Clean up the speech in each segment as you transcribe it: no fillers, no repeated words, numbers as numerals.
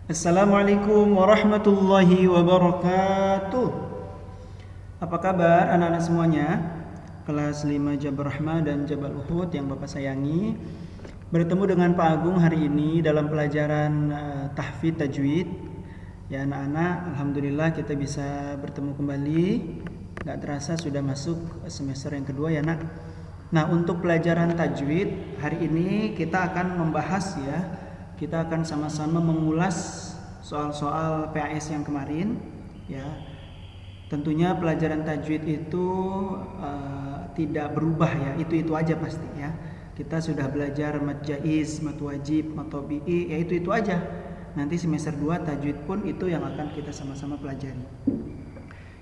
Assalamualaikum warahmatullahi wabarakatuh. Apa kabar anak-anak semuanya? Kelas 5 Jabal Rahmah dan Jabal Uhud yang Bapak sayangi. Bertemu dengan Pak Agung hari ini dalam pelajaran tahfidz tajwid. Ya anak-anak, alhamdulillah kita bisa bertemu kembali. Gak terasa sudah masuk semester yang kedua ya nak. Nah, untuk pelajaran tajwid hari ini kita akan membahas ya. Kita akan sama-sama mengulas soal-soal PAS yang kemarin ya. Tentunya pelajaran tajwid itu tidak berubah ya, itu aja pasti ya. Kita sudah belajar mad jaiz, mad wajib, mad tabi'i, ya itu aja. Nanti semester 2 tajwid pun itu yang akan kita sama-sama pelajari.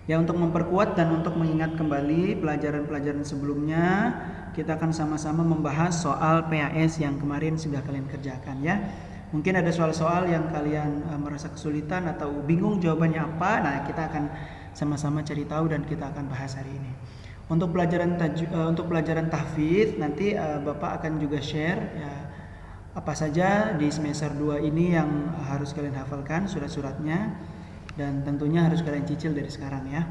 Ya, untuk memperkuat dan untuk mengingat kembali pelajaran-pelajaran sebelumnya, kita akan sama-sama membahas soal PAS yang kemarin sudah kalian kerjakan ya. Mungkin ada soal-soal yang kalian merasa kesulitan atau bingung jawabannya apa. Nah, kita akan sama-sama cari tahu dan kita akan bahas hari ini. Untuk pelajaran tahfidz nanti Bapak akan juga share ya apa saja di semester 2 ini yang harus kalian hafalkan surat-suratnya dan tentunya harus kalian cicil dari sekarang ya.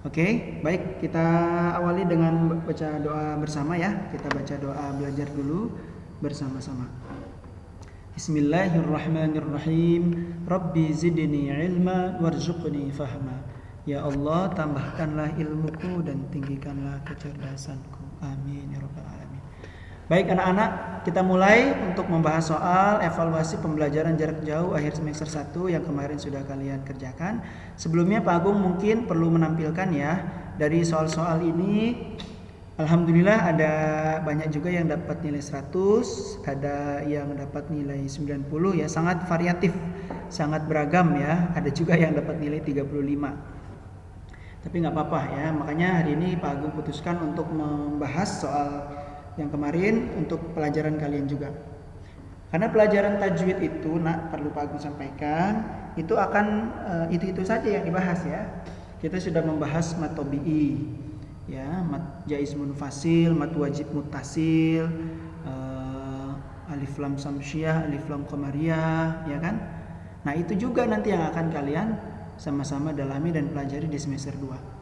Oke, baik, kita awali dengan baca doa bersama ya. Kita baca doa belajar dulu bersama-sama. Bismillahirrahmanirrahim. Rabbi zidni ilma warzuqni fahma. Ya Allah, tambahkanlah ilmuku dan tinggikanlah kecerdasanku. Amin ya rabbal alamin. Baik anak-anak, kita mulai untuk membahas soal evaluasi pembelajaran jarak jauh akhir semester 1 yang kemarin sudah kalian kerjakan. Sebelumnya Pak Agung mungkin perlu menampilkan ya, dari soal-soal ini alhamdulillah ada banyak juga yang dapat nilai 100, ada yang dapat nilai 90 ya, sangat variatif, sangat beragam ya. Ada juga yang dapat nilai 35. Tapi nggak apa-apa ya, makanya hari ini Pak Agung putuskan untuk membahas soal yang kemarin untuk pelajaran kalian juga. Karena pelajaran tajwid itu nak perlu Pak Agung sampaikan, itu akan itu saja yang dibahas ya. Kita sudah membahas mad tabi'i ya, mad jaiz munfasil, mad wajib muttasil, alif lam samsiyah, alif lam qamariyah ya kan. Nah, itu juga nanti yang akan kalian sama-sama dalami dan pelajari di semester 2.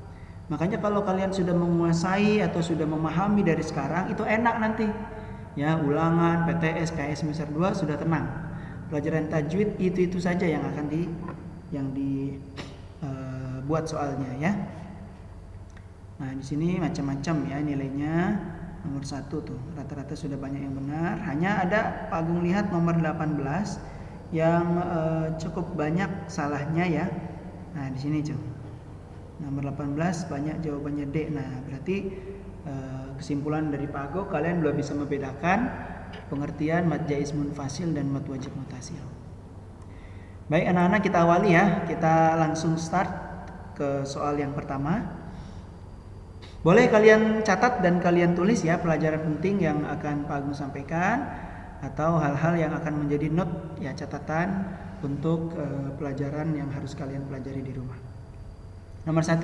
Makanya kalau kalian sudah menguasai atau sudah memahami dari sekarang, itu enak nanti. Ya, ulangan, PTS, KS semester 2 sudah tenang. Pelajaran tajwid itu saja yang akan dibuat soalnya ya. Nah, di sini macam-macam ya nilainya. Nomor 1 tuh, rata-rata sudah banyak yang benar. Hanya ada Pak Agung lihat nomor 18 yang cukup banyak salahnya ya. Nah, di sini tuh. Nomor 18 banyak jawabannya D. Nah, berarti kesimpulan dari Pak Agung, kalian belum bisa membedakan pengertian mad jaiz munfasil dan mad wajib muttasil. Baik anak-anak, kita awali ya. Kita langsung start ke soal yang pertama. Boleh kalian catat dan kalian tulis ya pelajaran penting yang akan Pak Agung sampaikan atau hal-hal yang akan menjadi note ya, catatan untuk pelajaran yang harus kalian pelajari di rumah. Nomor 1,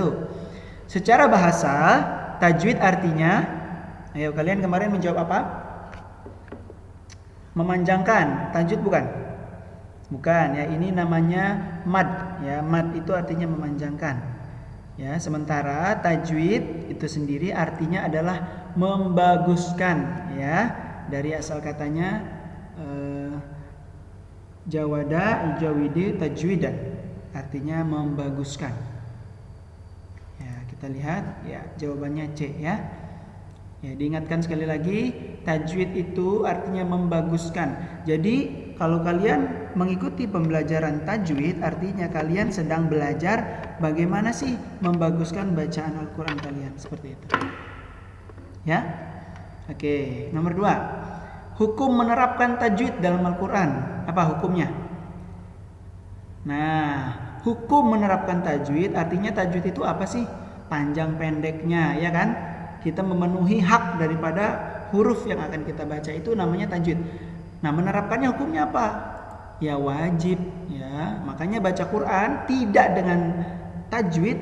secara bahasa tajwid artinya, ayo kalian kemarin menjawab apa? Memanjangkan. Tajwid bukan? Bukan ya, ini namanya mad ya. Mad itu artinya memanjangkan ya. Sementara tajwid itu sendiri artinya adalah membaguskan ya. Dari asal katanya jawada jawidi tajwidan, artinya membaguskan. Ya, kita lihat ya jawabannya C ya. Ya, diingatkan sekali lagi, tajwid itu artinya membaguskan. Jadi kalau kalian mengikuti pembelajaran tajwid, artinya kalian sedang belajar bagaimana sih membaguskan bacaan Al-Quran kalian, seperti itu. Ya, oke. Nomor 2, hukum menerapkan tajwid dalam Al-Quran. Apa hukumnya? Nah, hukum menerapkan tajwid artinya tajwid itu apa sih? Panjang pendeknya ya kan? Kita memenuhi hak daripada huruf yang akan kita baca, itu namanya tajwid. Nah, menerapkannya hukumnya apa? Ya wajib ya. Makanya baca Quran tidak dengan tajwid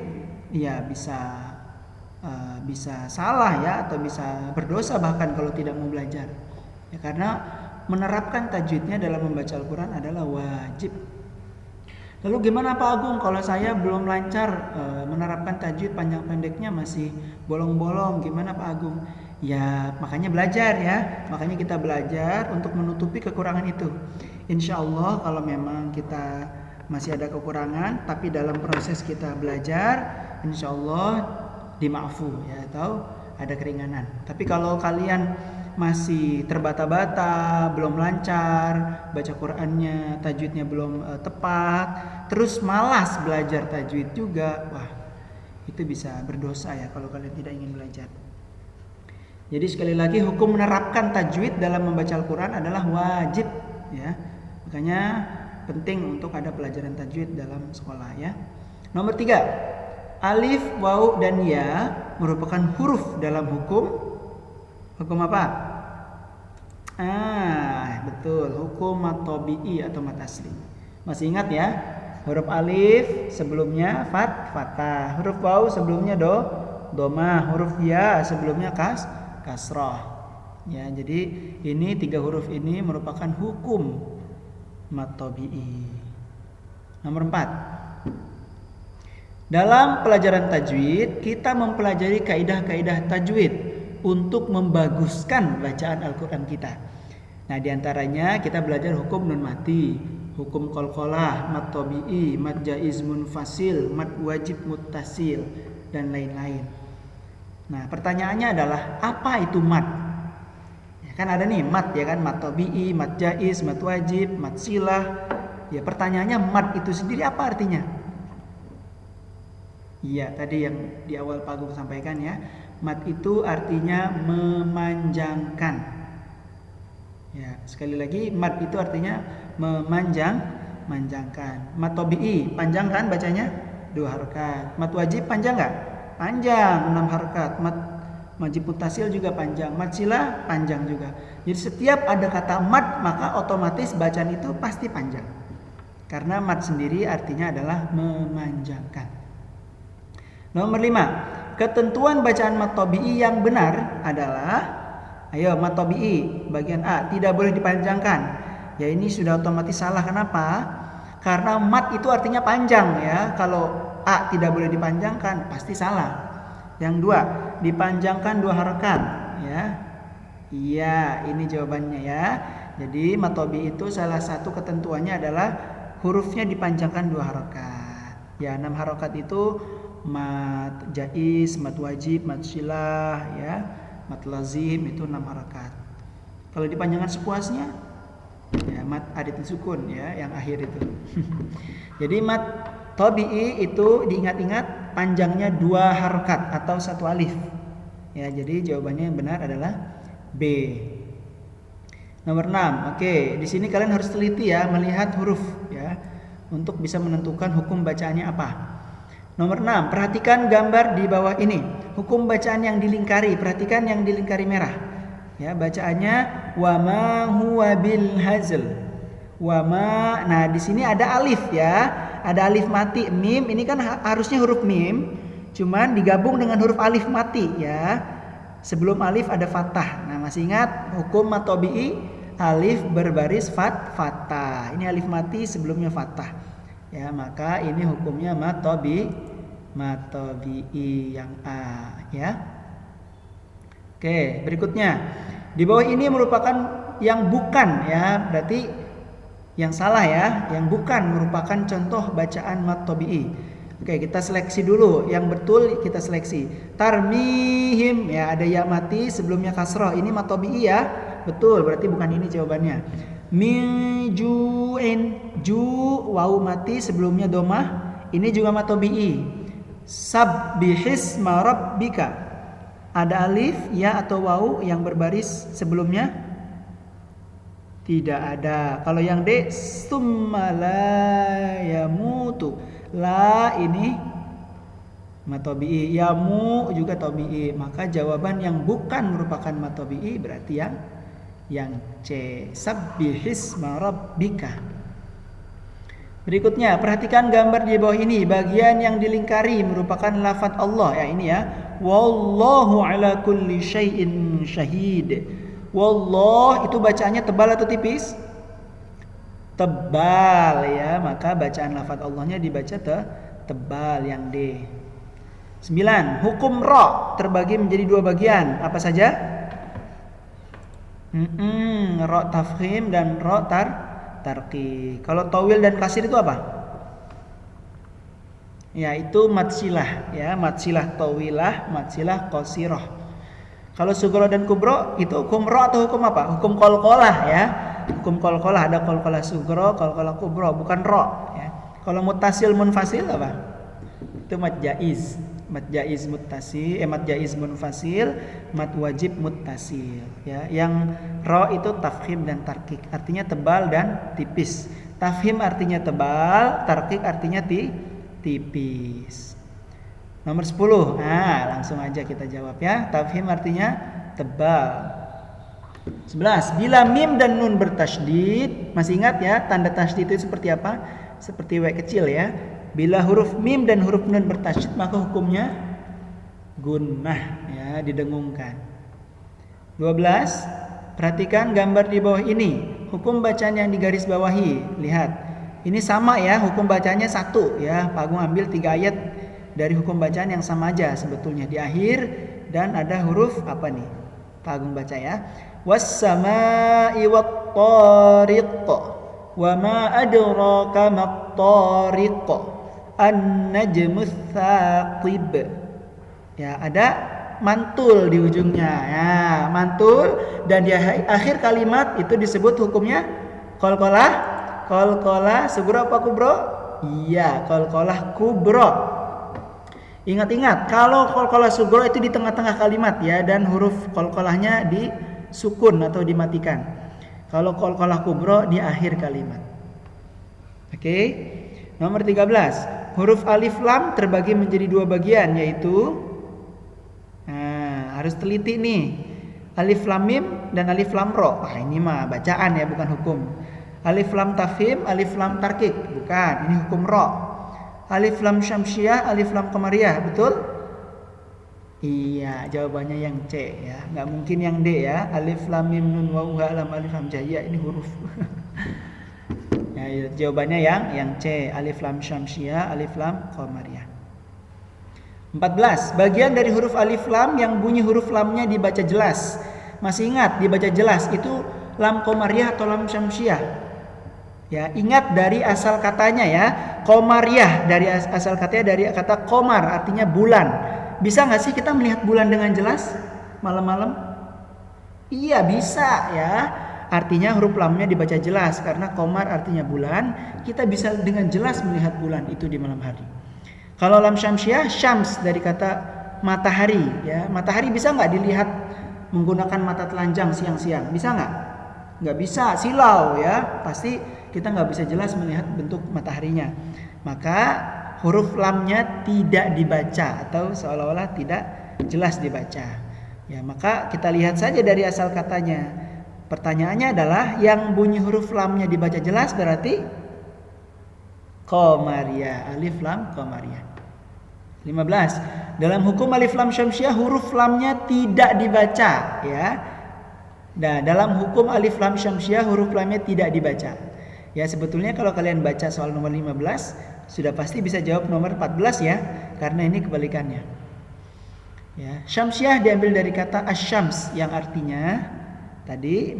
ya bisa salah ya, atau bisa berdosa bahkan kalau tidak mau belajar. Ya, karena menerapkan tajwidnya dalam membaca Al-Quran adalah wajib. Lalu gimana Pak Agung kalau saya belum lancar menerapkan tajwid panjang pendeknya masih bolong-bolong, gimana Pak Agung? Ya makanya belajar ya, makanya kita belajar untuk menutupi kekurangan itu. Insya Allah kalau memang kita masih ada kekurangan, tapi dalam proses kita belajar, insya Allah dimaafu ya, atau ada keringanan. Tapi kalau kalian masih terbata-bata, belum lancar, baca Qur'annya, tajwidnya belum tepat, terus malas belajar tajwid juga, wah itu bisa berdosa ya kalau kalian tidak ingin belajar. Jadi sekali lagi hukum menerapkan tajwid dalam membaca Al-Quran adalah wajib ya, makanya penting untuk ada pelajaran tajwid dalam sekolah ya. Nomor 3, alif, waw, dan ya merupakan huruf dalam hukum apa? Betul, hukum mat tabi'i atau mat asli. Masih ingat ya? Huruf alif sebelumnya fathah, huruf waw sebelumnya domah, huruf ya sebelumnya kasrah. Ya, jadi ini 3 huruf ini merupakan hukum mat tabi'i. Nomor 4. Dalam pelajaran tajwid, kita mempelajari kaidah-kaidah tajwid untuk membaguskan bacaan Al-Quran kita. Nah, diantaranya kita belajar hukum nun mati, hukum qalqalah, mat tabi'i, mat jaiz munfasil, mat wajib muttasil, dan lain-lain. Nah, pertanyaannya adalah apa itu mat? Ya, kan ada nih mat ya kan, mat tabi'i, mat jaiz, mat wajib, mat silah. Ya, pertanyaannya mat itu sendiri apa artinya? Iya, tadi yang di awal Pak Agung sampaikan ya. Mat itu artinya memanjangkan. Ya, sekali lagi mat itu artinya memanjangkan. Mat tabi'i panjang kan bacanya? 2 harakat. Mat wajib panjang enggak? Panjang, 6 harakat. Mat wajib muttasil juga panjang. Mat silah panjang juga. Jadi setiap ada kata mat maka otomatis bacaan itu pasti panjang. Karena mat sendiri artinya adalah memanjangkan. Nomor 5, ketentuan bacaan mat tabi'i yang benar adalah, ayo mat tabi'i bagian A tidak boleh dipanjangkan. Ya ini sudah otomatis salah. Kenapa? Karena mat itu artinya panjang ya. Kalau A tidak boleh dipanjangkan pasti salah. Yang 2, dipanjangkan 2 harakat ya. Iya, ini jawabannya ya. Jadi mat tabi'i itu salah satu ketentuannya adalah hurufnya dipanjangkan 2 harakat. Ya, 6 harakat itu mat jaiz, mat wajib, mat silah ya, mat lazim itu 6 harakat. Kalau dipanjangkan sepuasnya ya mat adit sukun ya yang akhir itu. Jadi mat tabi'i itu diingat-ingat panjangnya 2 harakat atau 1 alif. Ya, jadi jawabannya yang benar adalah B. Nomor 6. Oke, di sini kalian harus teliti ya melihat huruf ya untuk bisa menentukan hukum bacaannya apa. Nomor 6, perhatikan gambar di bawah ini. Hukum bacaan yang dilingkari, perhatikan yang dilingkari merah. Ya, bacaannya wa ma huwa bil hazl. Wa ma. Nah, di sini ada alif ya. Ada alif mati mim. Ini kan harusnya huruf mim, cuman digabung dengan huruf alif mati ya. Sebelum alif ada fathah. Nah, masih ingat hukum mat tabi'i alif berbaris fathah. Ini alif mati sebelumnya fathah. Ya, maka ini hukumnya mat tabi'i yang A ya. Oke, berikutnya. Di bawah ini merupakan yang bukan ya, berarti yang salah ya, yang bukan merupakan contoh bacaan mat tabi'i. Oke, kita seleksi dulu. Yang betul kita seleksi. Tarmihim ya, ada ya mati sebelumnya kasroh. Ini mat tabi'i ya. Betul, berarti bukan ini jawabannya. Mijuin, ju waw mati sebelumnya domah, ini juga mat tabi'i. Sabbihisma rabbika, ada alif ya atau waw yang berbaris sebelumnya? Tidak ada. Kalau yang D, summa la yamutu, la ini mat tabi'i, yamu juga tabi'i. Maka jawaban yang bukan merupakan mat tabi'i berarti yang C, sabbihisma rabbika. Berikutnya, perhatikan gambar di bawah ini. Bagian yang dilingkari merupakan lafaz Allah ya, ini ya. Wallahu ala kulli syai'in syahid. Wallah itu bacaannya tebal atau tipis? tebal ya, maka bacaan lafadz Allahnya dibaca tebal yang D. 9. Hukum ro terbagi menjadi 2 bagian. Apa saja? Ro tafkhim dan ro tarqiq. Kalau tawil dan kasir itu apa? Ya, itu matsilah ya, matsilah tawilah, matsilah qasirah. Kalau sugro dan kubro itu hukum ro atau hukum apa? Hukum qalqalah ya. Hukum qalqalah, ada qalqalah sugro, qalqalah kubro, bukan ro ya. Kalau muttasil munfasil apa? Itu mad jaiz. Mad jaiz muttasil, mad jaiz munfasil, mad wajib muttasil ya. Yang ro itu tafkhim dan tarqiq, artinya tebal dan tipis. Tafhim artinya tebal, tarqiq artinya tipis. Nomor 10. Nah, langsung aja kita jawab ya. Tafhim artinya tebal. 11. Bila mim dan nun bertasydid, masih ingat ya tanda tasydid itu seperti apa? Seperti W kecil ya. Bila huruf mim dan huruf nun bertasydid, maka hukumnya gunnah ya, didengungkan. 12. Perhatikan gambar di bawah ini. Hukum bacaan yang digaris bawahi. Lihat. Ini sama ya, hukum bacanya satu ya. Pak Agung ambil 3 ayat dari hukum bacaan yang sama aja sebetulnya di akhir, dan ada huruf apa nih? Pak Agung baca ya. Was-samaa'i wat-tariq. Wa ma adraka mat-tariq. An-najmus tsaqib. Ya, ada mantul di ujungnya ya, mantul, dan di akhir kalimat itu disebut hukumnya qalqalah. Qalqalah sugro apa kubro? Iya, qalqalah kubro. Ingat-ingat, kalau qalqalah sugro itu di tengah-tengah kalimat ya, dan huruf qalqalahnya disukun atau dimatikan. Kalau qalqalah kubro di akhir kalimat. Oke. Nomor 13. Huruf alif lam terbagi menjadi 2 bagian, yaitu harus teliti nih. Alif lam mim dan alif lam ro. Ini mah bacaan ya, bukan hukum. Alif lam tafhim, alif lam tarqiq, bukan, ini hukum ro. Alif lam syamsiyah, alif lam qamariyah, betul? Iya, jawabannya yang C ya, nggak mungkin yang D ya. Alif lam mim nun waw ha lam alif lam jahiyah, ini huruf. Ya, jawabannya yang C, alif lam syamsiyah, alif lam qamariyah. 14. Bagian dari huruf alif lam yang bunyi huruf lamnya dibaca jelas. Masih ingat dibaca jelas itu lam qamariyah atau lam syamsiyah? Ya, ingat dari asal katanya ya. Qamariyah dari asal katanya dari kata qamar, artinya bulan. Bisa nggak sih kita melihat bulan dengan jelas malam-malam? Iya, bisa ya. Artinya huruf lamnya dibaca jelas karena qamar artinya bulan. Kita bisa dengan jelas melihat bulan itu di malam hari. Kalau lam syamsiyah, syams dari kata matahari ya. Matahari bisa nggak dilihat menggunakan mata telanjang siang-siang? Bisa nggak? Nggak bisa, silau ya. Pasti kita nggak bisa jelas melihat bentuk mataharinya. Maka huruf lamnya tidak dibaca atau seolah-olah tidak jelas dibaca. Ya, maka kita lihat saja dari asal katanya. Pertanyaannya adalah yang bunyi huruf lamnya dibaca jelas berarti qamariyah, alif lam qamariyah. 15. Dalam hukum alif lam syamsiyah huruf lamnya tidak dibaca ya. Nah, dalam hukum alif lam syamsiyah huruf lamnya tidak dibaca. Ya, sebetulnya kalau kalian baca soal nomor 15 sudah pasti bisa jawab nomor 14 ya, karena ini kebalikannya. Ya, syamsiyah diambil dari kata asyams yang artinya tadi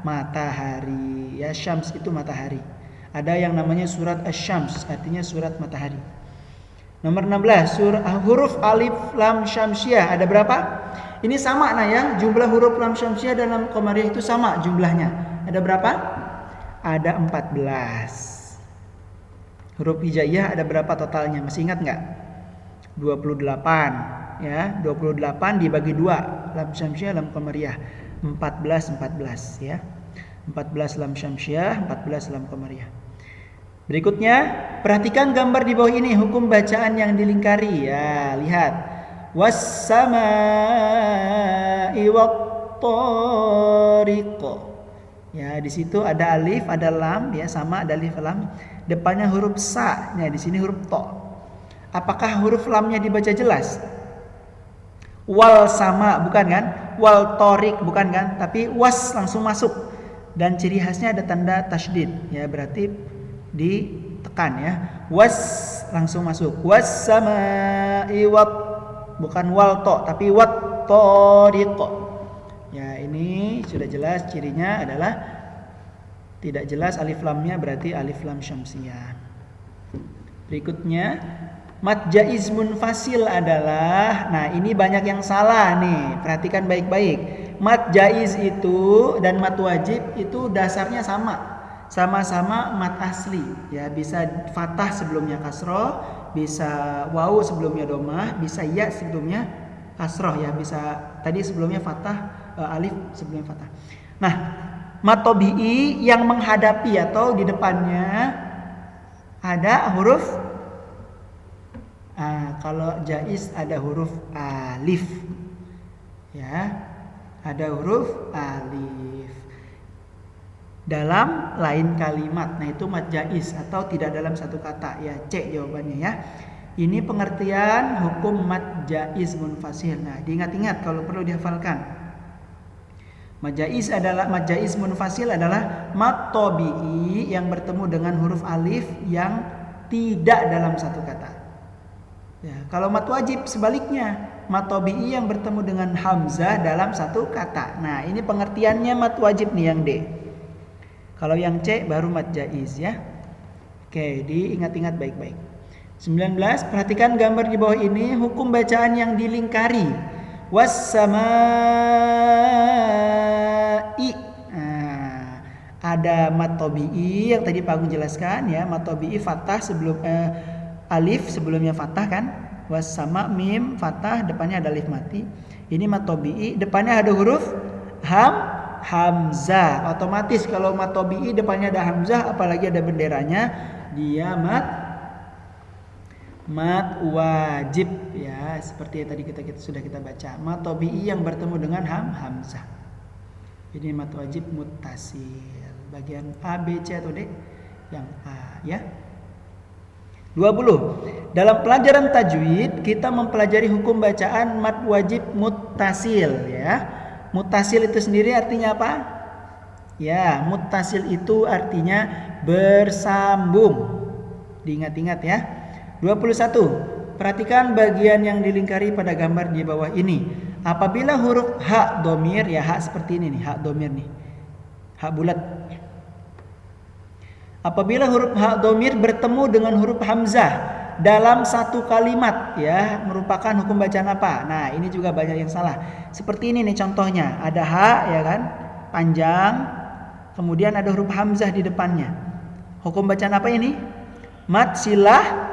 matahari. Ya, syams itu matahari. Ada yang namanya surat asyams, artinya surat matahari. Nomor 16, huruf alif lam syamsiyah ada berapa? Ini sama ya, jumlah huruf lam syamsiyah dalam qamariyah itu sama jumlahnya. Ada berapa? Ada 14. Huruf hijaiyah ada berapa totalnya? Masih ingat nggak? 28 ya, 28 dibagi 2, lam syamsiyah, lam qamariyah. 14 ya. 14 lam syamsiyah, 14 lam qamariyah. Berikutnya, perhatikan gambar di bawah ini, hukum bacaan yang dilingkari. Ya, lihat. Was-samaa'i wat-tariq. Ya, di situ ada alif, ada lam, ya sama ada alif lam. Depannya huruf sa, ya di sini huruf to. Apakah huruf lamnya dibaca jelas? Wal sama bukan kan? Wal torik bukan kan? Tapi was langsung masuk. dan ciri khasnya ada tanda tasydid ya, berarti ditekan ya. Was langsung masuk. Was sama'i wat, bukan wal to tapi wat tariq. Ya, ini sudah jelas cirinya adalah tidak jelas alif lamnya, berarti alif lam syamsiyah. Berikutnya mad jaiz munfasil adalah, nah ini banyak yang salah nih, perhatikan baik-baik. Mad jaiz itu dan mad wajib itu dasarnya sama-sama mad asli ya, bisa fathah sebelumnya kasroh, bisa wawu sebelumnya domah, bisa ya sebelumnya kasroh ya, bisa tadi sebelumnya fathah, alif sebelumnya fathah. Nah, mad tabi'i yang menghadapi atau di depannya ada huruf, kalau jaiz ada huruf alif ya, ada huruf alif dalam lain kalimat. Nah, itu mad jaiz atau tidak dalam satu kata ya, C jawabannya ya. Ini pengertian hukum mad jaiz munfasil. Nah, diingat-ingat kalau perlu dihafalkan. Mad jaiz munfasil adalah mad tabi'i yang bertemu dengan huruf alif yang tidak dalam satu kata. Ya, kalau mad wajib sebaliknya, mad tabi'i yang bertemu dengan hamzah dalam satu kata. Nah, ini pengertiannya mad wajib nih yang D. Kalau yang C baru mad jaiz ya. Oke, diingat-ingat baik-baik. 19, perhatikan gambar di bawah ini, hukum bacaan yang dilingkari. Was-samaa'i. Nah, ada mad tabi'i yang tadi Pak Agung jelaskan ya, mad tabi'i fathah sebelum alif sebelumnya fathah kan, was-sama mim fathah depannya ada alif mati. Ini mad tabi'i depannya ada huruf hamzah. Otomatis kalau mad tabi'i depannya ada hamzah apalagi ada benderanya, dia mad wajib ya, seperti yang tadi sudah kita baca, mad tabi'i yang bertemu dengan hamzah. Ini mad wajib muttasil. Bagian A, B, C atau D? Yang A ya. 20. Dalam pelajaran tajwid kita mempelajari hukum bacaan mad wajib muttasil ya. Muttasil itu sendiri artinya apa? Ya, muttasil itu artinya bersambung. Diingat-ingat ya. 21. Perhatikan bagian yang dilingkari pada gambar di bawah ini. Apabila huruf ha domir ya, ha seperti ini nih, ha domir nih. Ha bulat. Apabila huruf ha domir bertemu dengan huruf hamzah dalam satu kalimat ya, merupakan hukum bacaan apa? Nah, ini juga banyak yang salah. Seperti ini nih contohnya. Ada ha ya kan, panjang, kemudian ada huruf hamzah di depannya. Hukum bacaan apa ini? Mad silah.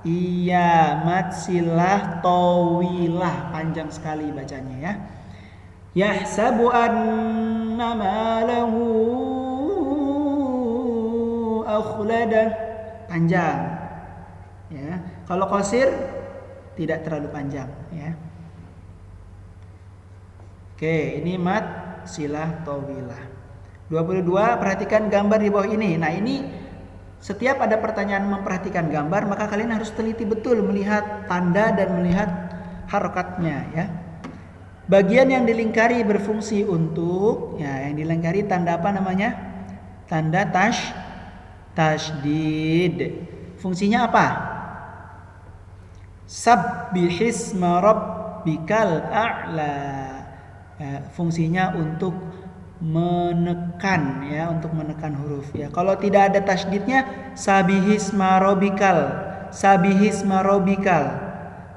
Iya, mad silah tawilah, panjang sekali bacanya ya. Yahsabu anna malahu akhlada, panjang ya. Kalau qasir tidak terlalu panjang ya. Oke, ini mad silah tawilah. 22, perhatikan gambar di bawah ini. Nah, ini setiap ada pertanyaan memperhatikan gambar, maka kalian harus teliti betul melihat tanda dan melihat harokatnya ya. Bagian yang dilingkari berfungsi untuk ya, yang dilingkari tanda apa namanya? Tanda tasydid. Fungsinya apa? Sabbihisma rabbikal a'la. Ya, fungsinya untuk menekan ya, untuk menekan huruf ya. Kalau tidak ada tasydidnya sabihisma rabbikal.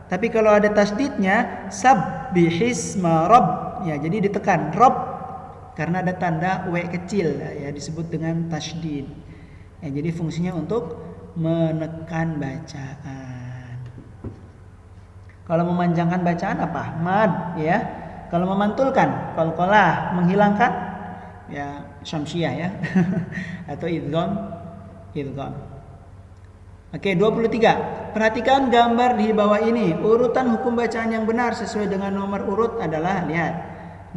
Tapi kalau ada tasydidnya sabbihisma rabb ya, jadi ditekan rabb karena ada tanda w kecil ya, disebut dengan tasydid. Ya, jadi fungsinya untuk menekan bacaan. Kalau memanjangkan bacaan apa? Mad ya. Kalau memantulkan qalqalah, menghilangkan ya syamsiyah ya atau idgham. Oke, 23. Perhatikan gambar di bawah ini. Urutan hukum bacaan yang benar sesuai dengan nomor urut adalah, lihat.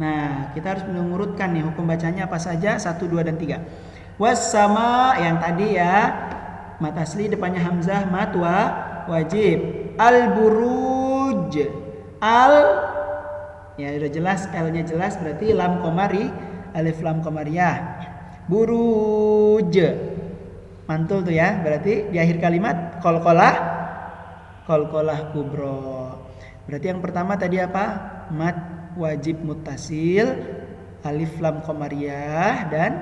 Nah, kita harus mengurutkan nih hukum bacanya apa saja, 1, 2 dan 3. Was-sama yang tadi ya, mad asli depannya hamzah, mad wajib. Al-buruj. Ya udah jelas, L-nya jelas berarti lam komari, alif lam komariyah. Buruj. Mantul tuh ya. Berarti di akhir kalimat qalqalah kubro. Berarti yang pertama tadi apa? Mad wajib muttasil, alif lam qamariyah, dan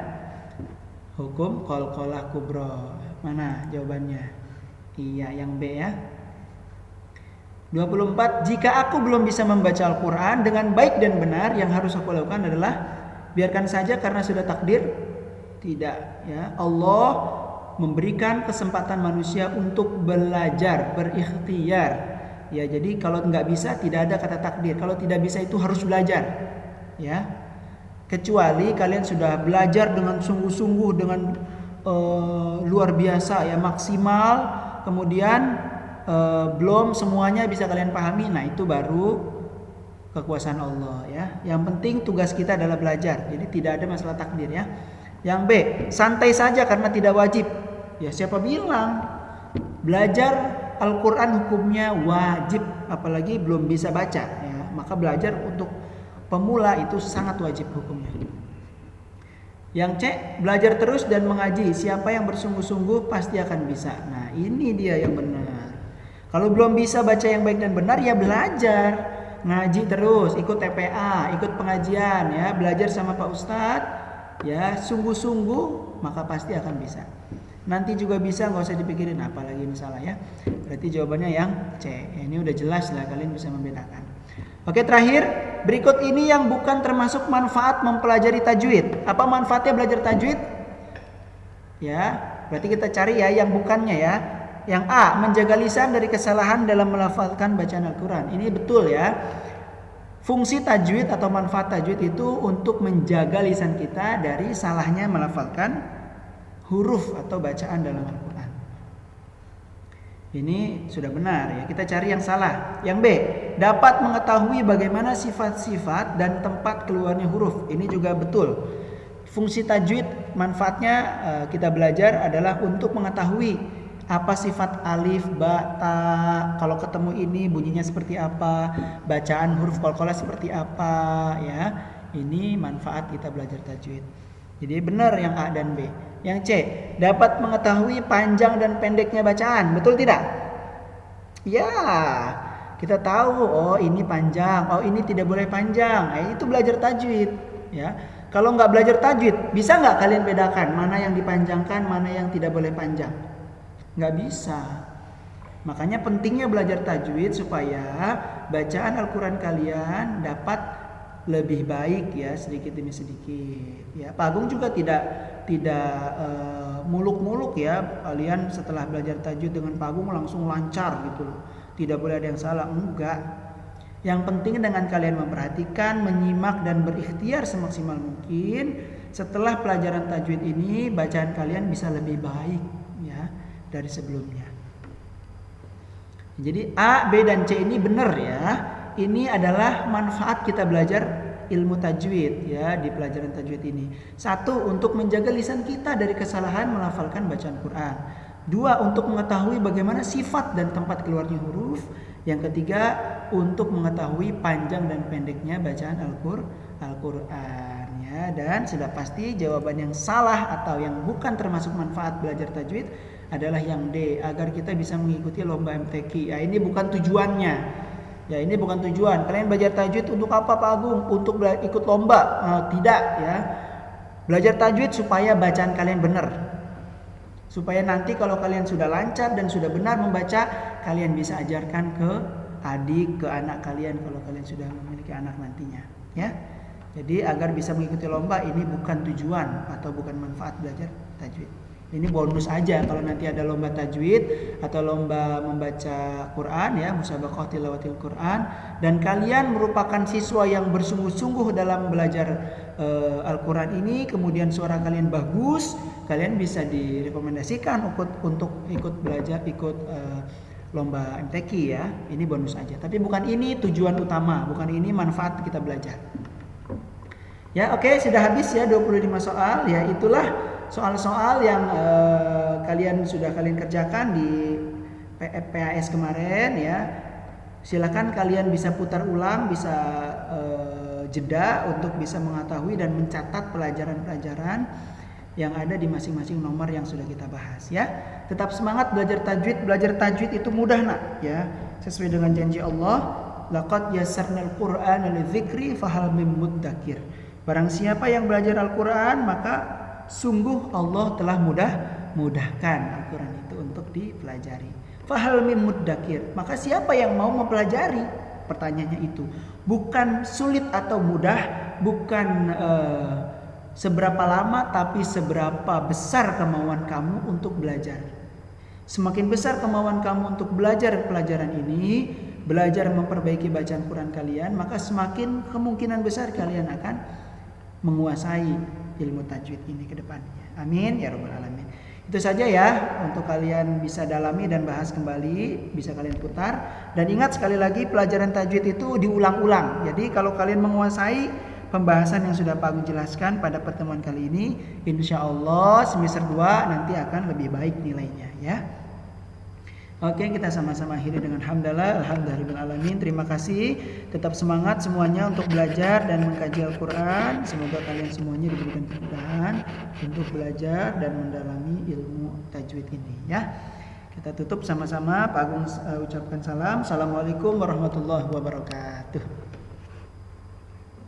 hukum qalqalah kubro. Mana jawabannya? Iya, yang B ya. 24. Jika aku belum bisa membaca Al-Quran dengan baik dan benar, yang harus aku lakukan adalah biarkan saja karena sudah takdir. Tidak ya. Allah memberikan kesempatan manusia untuk belajar, berikhtiar. Ya, jadi kalau nggak bisa tidak ada kata takdir. Kalau tidak bisa itu harus belajar. Ya. Kecuali kalian sudah belajar dengan sungguh-sungguh, dengan luar biasa ya, maksimal, kemudian belum semuanya bisa kalian pahami, nah itu baru kekuasaan Allah ya. Yang penting tugas kita adalah belajar, jadi tidak ada masalah takdir ya. Yang B, santai saja karena tidak wajib. Ya siapa bilang belajar Al-Quran hukumnya wajib, apalagi belum bisa baca ya. Maka belajar untuk pemula itu sangat wajib hukumnya. Yang C, belajar terus dan mengaji. Siapa yang bersungguh-sungguh pasti akan bisa. Nah ini dia yang benar. Kalau belum bisa baca yang baik dan benar ya belajar. Ngaji terus, ikut TPA, ikut pengajian ya. Belajar sama Pak Ustadz ya, sungguh-sungguh maka pasti akan bisa. Nanti juga bisa, nggak usah dipikirin apalagi ini salah ya. Berarti jawabannya yang C. Ya, ini udah jelas lah, kalian bisa membedakan. Oke, terakhir, berikut ini yang bukan termasuk manfaat mempelajari tajwid. Apa manfaatnya belajar tajwid? Ya, berarti kita cari ya yang bukannya ya. Yang A, menjaga lisan dari kesalahan dalam melafalkan bacaan Al-Quran. Ini betul ya. Fungsi tajwid atau manfaat tajwid itu untuk menjaga lisan kita dari salahnya melafalkan huruf atau bacaan dalam Al-Quran. Ini sudah benar ya. Kita cari yang salah. Yang B, dapat mengetahui bagaimana sifat-sifat dan tempat keluarnya huruf. Ini juga betul. Fungsi tajwid manfaatnya kita belajar adalah untuk mengetahui apa sifat alif, ba, ta. Kalau ketemu ini bunyinya seperti apa, bacaan huruf qalqalah seperti apa ya. Ini manfaat kita belajar tajwid. Jadi benar yang A dan B. Yang C, dapat mengetahui panjang dan pendeknya bacaan. Betul tidak? Ya, kita tahu oh ini panjang, oh ini tidak boleh panjang. Itu belajar tajwid ya. Kalau nggak belajar tajwid, bisa nggak kalian bedakan mana yang dipanjangkan, mana yang tidak boleh panjang? Nggak bisa. Makanya pentingnya belajar tajwid supaya bacaan Al-Quran kalian dapat lebih baik ya, sedikit demi sedikit ya. Pak Agung juga tidak muluk-muluk ya. Kalian setelah belajar tajwid dengan Pak Agung langsung lancar gitu loh. Tidak boleh ada yang salah, enggak. Yang penting dengan kalian memperhatikan, menyimak dan berikhtiar semaksimal mungkin. Setelah pelajaran tajwid ini bacaan kalian bisa lebih baik ya dari sebelumnya. Jadi A, B dan C ini benar ya. Ini adalah manfaat kita belajar ilmu tajwid ya di pelajaran tajwid ini. 1, untuk menjaga lisan kita dari kesalahan melafalkan bacaan Quran. 2, untuk mengetahui bagaimana sifat dan tempat keluarnya huruf. Yang ketiga, untuk mengetahui panjang dan pendeknya bacaan Al-Quran ya. Dan sudah pasti jawaban yang salah atau yang bukan termasuk manfaat belajar tajwid adalah yang D, agar kita bisa mengikuti lomba MTQ. Ya, ini bukan tujuannya. Ya ini bukan tujuan. Kalian belajar tajwid untuk apa Pak Agung? Untuk ikut lomba? Tidak ya. Belajar tajwid supaya bacaan kalian benar. Supaya nanti kalau kalian sudah lancar dan sudah benar membaca, kalian bisa ajarkan ke adik, ke anak kalian kalau kalian sudah memiliki anak nantinya. Ya. Jadi agar bisa mengikuti lomba, ini bukan tujuan atau bukan manfaat belajar tajwid. Ini bonus aja kalau nanti ada lomba tajwid atau lomba membaca Quran ya, musabaqah tilawatil Quran, dan kalian merupakan siswa yang bersungguh-sungguh dalam belajar Al-Quran ini, kemudian suara kalian bagus, kalian bisa direkomendasikan untuk ikut belajar, ikut lomba MTQ ya. Ini bonus aja, tapi bukan ini tujuan utama, bukan ini manfaat kita belajar. Ya oke, sudah habis ya 25 soal ya. Itulah soal-soal yang sudah kalian kerjakan di PAS kemarin ya. Silakan kalian bisa putar ulang, bisa jeda untuk bisa mengetahui dan mencatat pelajaran-pelajaran yang ada di masing-masing nomor yang sudah kita bahas ya. Tetap semangat belajar tajwid. Belajar tajwid itu mudah nak ya. Sesuai dengan janji Allah, laqad yassarnal Qur'ana lidzikri fahal mim muddakir. Barang siapa yang belajar Al-Qur'an maka sungguh Allah telah mudahkan Al-Qur'an itu untuk dipelajari. Fahal mim muddakir. Maka siapa yang mau mempelajari? Pertanyaannya itu. Bukan sulit atau mudah, bukan seberapa lama, tapi seberapa besar kemauan kamu untuk belajar. Semakin besar kemauan kamu untuk belajar pelajaran ini, belajar memperbaiki bacaan Quran kalian, maka semakin kemungkinan besar kalian akan menguasai ilmu tajwid ini ke depannya. Amin ya rabbal alamin. Itu saja ya untuk kalian bisa dalami dan bahas kembali, bisa kalian putar. Dan ingat sekali lagi pelajaran tajwid itu diulang-ulang. Jadi kalau kalian menguasai pembahasan yang sudah Pak Agung jelaskan pada pertemuan kali ini, insya Allah semester 2 nanti akan lebih baik nilainya ya. Oke, kita sama-sama akhiri dengan alhamdulillahirobbilalamin. Terima kasih. Tetap semangat semuanya untuk belajar dan mengkaji Al-Quran. Semoga kalian semuanya diberikan kemudahan untuk belajar dan mendalami ilmu tajwid ini ya. Kita tutup sama-sama. Pak Agung ucapkan salam. Assalamualaikum warahmatullahi wabarakatuh.